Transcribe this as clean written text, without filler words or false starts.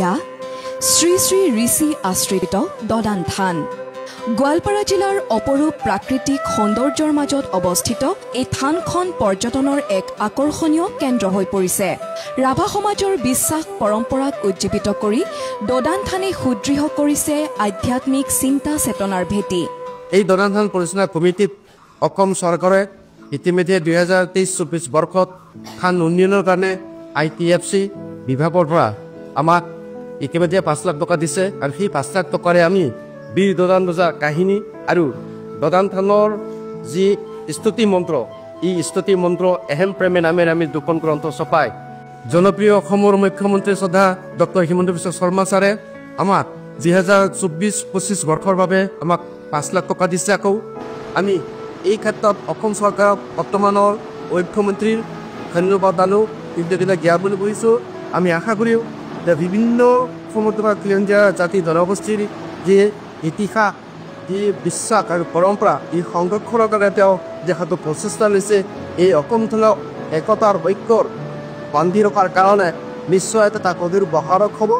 এয়া শ্ৰী শ্ৰী ঋষি আশ্ৰিত দদান থান। গোৱালপাৰা জিলাৰ অপৰূপ প্ৰাকৃতিক সৌন্দৰ্যৰ মাজত অৱস্থিত এই থানখন পৰ্যটনৰ এক আকৰ্ষণীয় কেন্দ্ৰ হৈ পৰিছে। ৰাভা সমাজৰ বিশ্বাস পৰম্পৰাক উজ্জীৱিত কৰি দদান থানে সুদৃঢ় কৰিছে আধ্যাত্মিক চিন্তা চেতনাৰ ভেটি। এই দদান থান পৰিচালনা কমিটিত অসম চৰকাৰে ইতিমধ্যে 2023-24 বৰ্ষত থান উন্নয়নৰ কাৰণে ITFC বিভাগৰ পৰা আমাক ইতিমধ্যে 5 লাখ টকা দিছে আৰু সেই 5 লাখ টকাৰে আমি বীৰ দদান ৰজা কাহিনী আৰু দদান থানৰ যি স্তুতি মন্ত্ৰ, এই স্তুতি মন্ত্ৰ এহেম প্ৰেমে নামেৰে আমি 2খন গ্ৰন্থ ছপাই জনপ্ৰিয় অসমৰ মুখ্যমন্ত্ৰী শ্ৰদ্ধা ডক্টৰ হিমন্ত বিশ্ব শৰ্মা ছাৰে আমাক 2024-25 বৰ্ষৰ বাবে আমাক 5 লাখ টকা দিছে। আকৌ আমি এই ক্ষেত্ৰত অসম চৰকাৰক বৰ্তমানৰ মুখ্যমন্ত্ৰীৰ ধন্যবাদ দানো কৃতজ্ঞতা জ্ঞাপন বুলি কৈছোঁ। আমি আশা কৰিও যে বিভিন্ন সমুদ্ৰ খিলঞ্জীয়া জাতি জনগোষ্ঠীৰ যি ইতিহাস, যি বিশ্বাস আৰু পৰম্পৰা, এই সংৰক্ষণৰ কাৰণে তেওঁ যিহেতু প্ৰচেষ্টা লৈছে, এই অসমখনক একতাৰ ঐক্যৰ বান্ধি ৰখাৰ কাৰণে নিশ্চয় এটা গভীৰ বহাৰক হ'ব।